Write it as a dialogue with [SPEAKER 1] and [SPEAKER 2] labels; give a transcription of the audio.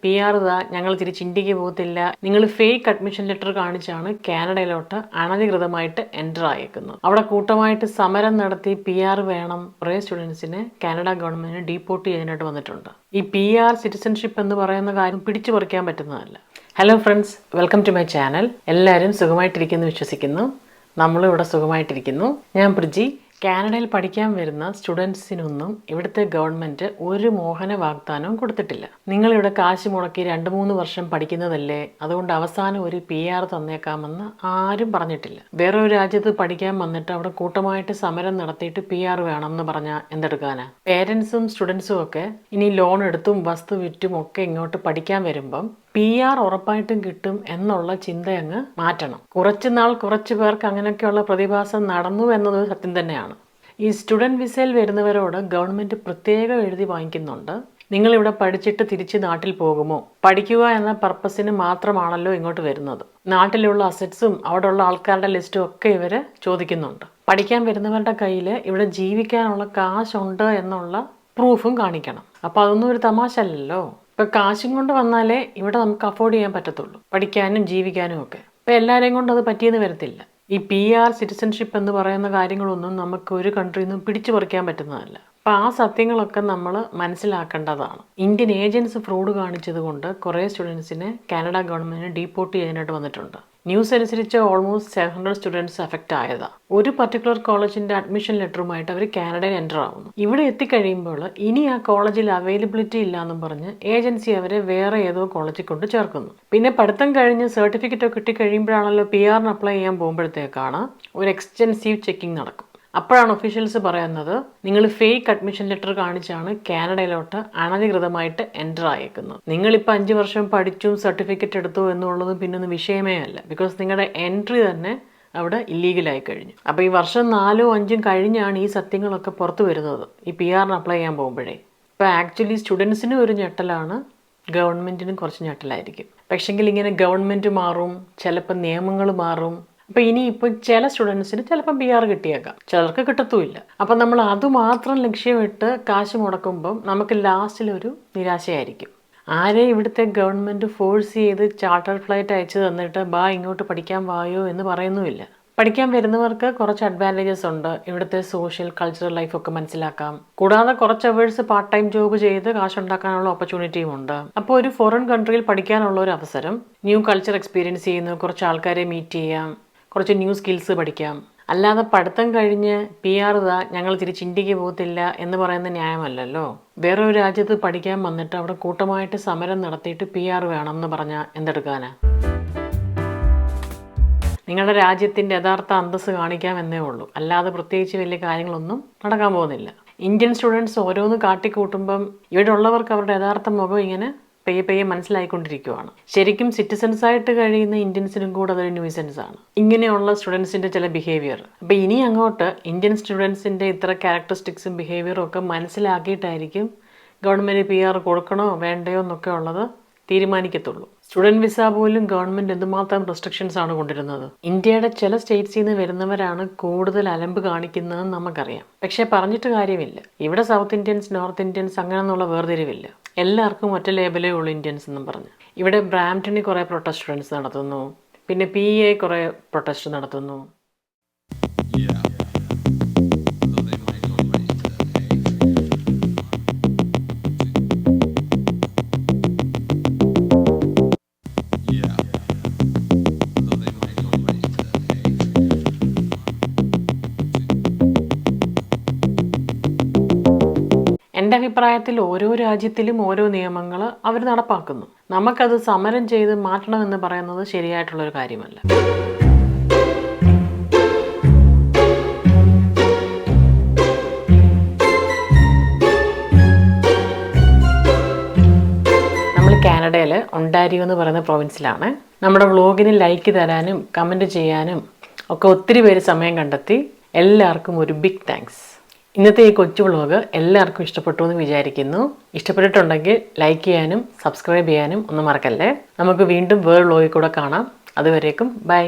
[SPEAKER 1] PR ഞങ്ങൾ തിരിച്ച് ഇന്ത്യക്ക് പോകത്തില്ല, നിങ്ങൾ ഫേക്ക് അഡ്മിഷൻ ലെറ്റർ കാണിച്ചാണ് കാനഡയിലോട്ട് അനധികൃതമായിട്ട് എൻ്റർ ആയേക്കുന്നത്. അവിടെ കൂട്ടമായിട്ട് സമരം നടത്തി PR വേണം കുറേ സ്റ്റുഡൻസിനെ കാനഡ ഗവൺമെൻറ് ഡീപ്പോർട്ട് ചെയ്യാനായിട്ട് വന്നിട്ടുണ്ട്. ഈ PR സിറ്റിസൺഷിപ്പ് എന്ന് പറയുന്ന കാര്യം പിടിച്ചു പറിക്കാൻ പറ്റുന്നതല്ല. Hello friends, welcome to my channel. എല്ലാവരും സുഖമായിട്ടിരിക്കുന്നു വിശ്വസിക്കുന്നു. നമ്മളിവിടെ സുഖമായിട്ടിരിക്കുന്നു. ഞാൻ പ്രിജി. കാനഡയിൽ പഠിക്കാൻ വരുന്ന സ്റ്റുഡൻസിനൊന്നും ഇവിടുത്തെ ഗവൺമെൻറ് ഒരു മോഹന വാഗ്ദാനവും കൊടുത്തിട്ടില്ല. നിങ്ങളിവിടെ കാശ് മുടക്കി 2-3 വർഷം പഠിക്കുന്നതല്ലേ, അതുകൊണ്ട് അവസാനം ഒരു PR തന്നേക്കാമെന്ന് ആരും പറഞ്ഞിട്ടില്ല. വേറെ ഒരു രാജ്യത്ത് പഠിക്കാൻ വന്നിട്ട് അവിടെ കൂട്ടമായിട്ട് സമരം നടത്തിയിട്ട് PR വേണമെന്ന് പറഞ്ഞാൽ എന്തെടുക്കാനാ? പേരൻസും സ്റ്റുഡൻസും ഒക്കെ ഇനി ലോൺ എടുത്തും വസ്തു വിറ്റും ഒക്കെ ഇങ്ങോട്ട് പഠിക്കാൻ വരുമ്പം PR ഉറപ്പായിട്ടും കിട്ടും എന്നുള്ള ചിന്തയങ്ങ് മാറ്റണം. കുറച്ചു പേർക്ക് അങ്ങനെയൊക്കെയുള്ള പ്രതിഭാസം നടന്നു എന്നത് സത്യം തന്നെയാണ്. ഈ സ്റ്റുഡൻറ് വിസയിൽ വരുന്നവരോട് ഗവൺമെൻറ് പ്രത്യേകം എഴുതി വാങ്ങിക്കുന്നുണ്ട്, നിങ്ങളിവിടെ പഠിച്ചിട്ട് തിരിച്ച് നാട്ടിൽ പോകുമോ? പഠിക്കുക എന്ന പർപ്പസിന് മാത്രമാണല്ലോ ഇങ്ങോട്ട് വരുന്നത്. നാട്ടിലുള്ള അസറ്റ്സും അവിടെയുള്ള ആൾക്കാരുടെ ലിസ്റ്റും ഒക്കെ ഇവർ ചോദിക്കുന്നുണ്ട്. പഠിക്കാൻ വരുന്നവരുടെ കയ്യിൽ ഇവിടെ ജീവിക്കാനുള്ള കാശുണ്ട് എന്നുള്ള പ്രൂഫും കാണിക്കണം. അപ്പോൾ അതൊന്നും ഒരു തമാശ അല്ലല്ലോ. ഇപ്പോൾ കാശും കൊണ്ട് വന്നാലേ ഇവിടെ നമുക്ക് അഫോർഡ് ചെയ്യാൻ പറ്റത്തുള്ളൂ, പഠിക്കാനും ജീവിക്കാനും ഒക്കെ. ഇപ്പോൾ എല്ലാവരെയും കൊണ്ട് അത് പറ്റിയെന്ന് വരത്തില്ല. ഈ PR സിറ്റിസൺഷിപ്പ് എന്ന് പറയുന്ന കാര്യങ്ങളൊന്നും നമുക്ക് ഒരു കൺട്രിയിൽ നിന്നും പിടിച്ചു പറിക്കാൻ പറ്റുന്നതല്ല. അപ്പോൾ ആ സത്യങ്ങളൊക്കെ നമ്മൾ മനസ്സിലാക്കേണ്ടതാണ്. ഇന്ത്യൻ ഏജൻസ് ഫ്രോഡ് കാണിച്ചത് കൊണ്ട് കുറേ സ്റ്റുഡൻസിനെ കാനഡ ഗവൺമെൻറ് ഡീപ്പോർട്ട് ചെയ്യാനായിട്ട് വന്നിട്ടുണ്ട്. ന്യൂസ് അനുസരിച്ച് ഓൾമോസ്റ്റ് 700 സ്റ്റുഡൻസ് അഫക്റ്റ് ആയതാണ്. ഒരു പർട്ടിക്കുലർ കോളേജിൻ്റെ അഡ്മിഷൻ ലെറ്ററുമായിട്ട് അവർ കാനഡയിൽ എൻ്റർ ആവുന്നു. ഇവിടെ എത്തിക്കഴിയുമ്പോൾ ഇനി ആ കോളേജിൽ അവൈലബിലിറ്റി ഇല്ല എന്നും പറഞ്ഞ് ഏജൻസി അവരെ വേറെ ഏതോ കോളേജിൽ കൊണ്ട് ചേർക്കുന്നു. പിന്നെ പഠിത്തം കഴിഞ്ഞ് സർട്ടിഫിക്കറ്റ് കിട്ടിക്കഴിയുമ്പോഴാണല്ലോ PRന് അപ്ലൈ ചെയ്യാൻ പോകുമ്പോഴത്തേക്കാണ് ഒരു എക്സ്റ്റെൻസീവ് ചെക്കിംഗ് നടക്കും. അപ്പോഴാണ് ഒഫീഷ്യൽസ് പറയുന്നത്, നിങ്ങൾ ഫേക്ക് അഡ്മിഷൻ ലെറ്റർ കാണിച്ചാണ് കാനഡയിലോട്ട് അനധികൃതമായിട്ട് എൻ്റർ ആയേക്കുന്നത്. നിങ്ങളിപ്പോൾ 5 വർഷം പഠിച്ചും സർട്ടിഫിക്കറ്റ് എടുത്തു എന്നുള്ളതും പിന്നൊന്നും വിഷയമേ അല്ല. ബിക്കോസ് നിങ്ങളുടെ എൻട്രി തന്നെ അവിടെ ഇല്ലീഗലായി കഴിഞ്ഞു. അപ്പോൾ ഈ വർഷം 4 or 5 കഴിഞ്ഞാണ് ഈ സത്യങ്ങളൊക്കെ പുറത്തു വരുന്നത്, ഈ PRന് അപ്ലൈ ചെയ്യാൻ പോകുമ്പോഴേ. ഇപ്പോൾ ആക്ച്വലി സ്റ്റുഡൻസിനും ഒരു ഞെട്ടലാണ്, ഗവൺമെൻറ്റിനും കുറച്ച് ഞെട്ടലായിരിക്കും. പക്ഷെങ്കിൽ ഇങ്ങനെ ഗവൺമെൻറ് മാറും, ചിലപ്പോൾ നിയമങ്ങൾ മാറും. അപ്പോൾ ഇനിയിപ്പോൾ ചില സ്റ്റുഡൻസിന് ചിലപ്പം PR കിട്ടിയേക്കാം, ചിലർക്ക് കിട്ടത്തുമില്ല. അപ്പം നമ്മൾ അതുമാത്രം ലക്ഷ്യമിട്ട് കാശ് മുടക്കുമ്പം നമുക്ക് ലാസ്റ്റിലൊരു നിരാശയായിരിക്കും. ആരെയും ഇവിടുത്തെ ഗവൺമെൻറ് ഫോഴ്സ് ചെയ്ത് ചാർട്ടർ ഫ്ലൈറ്റ് അയച്ചു തന്നിട്ട് ഇങ്ങോട്ട് പഠിക്കാൻ വായോ എന്ന് പറയുന്നുമില്ല. പഠിക്കാൻ വരുന്നവർക്ക് കുറച്ച് അഡ്വാൻറ്റേജസ് ഉണ്ട്. ഇവിടുത്തെ സോഷ്യൽ കൾച്ചറൽ ലൈഫൊക്കെ മനസ്സിലാക്കാം. കൂടാതെ കുറച്ച് അവേഴ്സ് പാർട്ട് ടൈം ജോബ് ചെയ്ത് കാശുണ്ടാക്കാനുള്ള ഓപ്പർച്യൂണിറ്റിയും ഉണ്ട്. അപ്പോൾ ഒരു ഫോറിൻ കൺട്രിയിൽ പഠിക്കാനുള്ള ഒരു അവസരം, ന്യൂ കൾച്ചർ എക്സ്പീരിയൻസ് ചെയ്യുന്നു, കുറച്ച് ആൾക്കാരെ മീറ്റ് ചെയ്യാം, കുറച്ച് ന്യൂ സ്കിൽസ് പഠിക്കാം. അല്ലാതെ പഠിത്തം കഴിഞ്ഞ് PR ഞങ്ങൾ തിരിച്ച് ഇന്ത്യക്ക് പോകത്തില്ല എന്ന് പറയുന്ന ന്യായമല്ലല്ലോ. വേറെ ഒരു രാജ്യത്ത് പഠിക്കാൻ വന്നിട്ട് അവിടെ കൂട്ടമായിട്ട് സമരം നടത്തിയിട്ട് PR വേണമെന്ന് പറഞ്ഞാൽ എന്തെടുക്കാനാ? നിങ്ങളുടെ രാജ്യത്തിൻ്റെ യഥാർത്ഥ അന്തസ്സ് കാണിക്കാമെന്നേ ഉള്ളൂ, അല്ലാതെ പ്രത്യേകിച്ച് വലിയ കാര്യങ്ങളൊന്നും നടക്കാൻ പോകുന്നില്ല. ഇന്ത്യൻ സ്റ്റുഡൻസ് ഓരോന്ന് കാട്ടിക്കൂട്ടുമ്പം ഇവിടെ ഉള്ളവർക്ക് അവരുടെ യഥാർത്ഥ മുഖം ഇങ്ങനെ പയ്യെ മനസ്സിലായിക്കൊണ്ടിരിക്കുകയാണ്. ശരിക്കും സിറ്റിസൺസായിട്ട് കഴിയുന്ന ഇന്ത്യൻസിനും കൂടെ അതൊരു ന്യൂസൻസ് ആണ് ഇങ്ങനെയുള്ള സ്റ്റുഡൻസിൻ്റെ ചില ബിഹേവിയർ. അപ്പോൾ ഇനി അങ്ങോട്ട് ഇന്ത്യൻ സ്റ്റുഡൻസിൻ്റെ ഇത്ര ക്യാരക്ടറിസ്റ്റിക്സും ബിഹേവിയറും ഒക്കെ മനസ്സിലാക്കിയിട്ടായിരിക്കും ഗവൺമെൻറ് PR കൊടുക്കണോ വേണ്ടയോ എന്നൊക്കെ ഉള്ളത് തീരുമാനിക്കത്തുള്ളൂ. സ്റ്റുഡൻറ് വിസ പോലും ഗവൺമെൻറ് എന്തുമാത്രം റെസ്ട്രിക്ഷൻസ് ആണ് കൊണ്ടുവരുന്നത്. ഇന്ത്യയുടെ ചില സ്റ്റേറ്റ്സിൽ നിന്ന് വരുന്നവരാണ് കൂടുതൽ അലമ്പ് കാണിക്കുന്നതെന്ന് നമുക്കറിയാം. പക്ഷേ പറഞ്ഞിട്ട് കാര്യമില്ല. ഇവിടെ സൗത്ത് ഇന്ത്യൻസ്, നോർത്ത് ഇന്ത്യൻസ് അങ്ങനെയൊന്നുള്ള വേർതിരിവില്ല. എല്ലാവർക്കും ഒറ്റ ലേബലേ ഉള്ളൂ ഇന്ത്യൻസ് എന്നും പറഞ്ഞ്. ഇവിടെ ബ്രാംപ്ടണിൽ കുറേ പ്രൊട്ടസ്റ്റ് സ്റ്റുഡൻസ് നടത്തുന്നു, പിന്നെ PA കുറേ പ്രൊട്ടസ്റ്റ് നടത്തുന്നു. എൻ്റെ അഭിപ്രായത്തിൽ ഓരോ രാജ്യത്തിലും ഓരോ നിയമങ്ങൾ അവർ നടപ്പാക്കുന്നു. നമുക്കത് സമരം ചെയ്ത് മാറ്റണമെന്ന് പറയുന്നത് ശരിയായിട്ടുള്ളൊരു കാര്യമല്ല. നമ്മൾ കാനഡയിൽ ഒണ്ടാരിയോ എന്ന് പറയുന്ന പ്രൊവിൻസിലാണ്. നമ്മുടെ വ്ളോഗിന് ലൈക്ക് തരാനും കമൻറ്റ് ചെയ്യാനും ഒക്കെ ഒത്തിരി പേര് സമയം കണ്ടെത്തി. എല്ലാവർക്കും ഒരു ബിഗ് താങ്ക്സ്. ഇന്നത്തെ ഈ കൊച്ചു വ്ളോഗ് എല്ലാവർക്കും ഇഷ്ടപ്പെട്ടു എന്ന് വിചാരിക്കുന്നു. ഇഷ്ടപ്പെട്ടിട്ടുണ്ടെങ്കിൽ ലൈക്ക് ചെയ്യാനും സബ്സ്ക്രൈബ് ചെയ്യാനും ഒന്നും മറക്കല്ലേ. നമുക്ക് വീണ്ടും വേറെ വ്ളോഗിൽ കൂടെ കാണാം. അതുവരേക്കും ബൈ.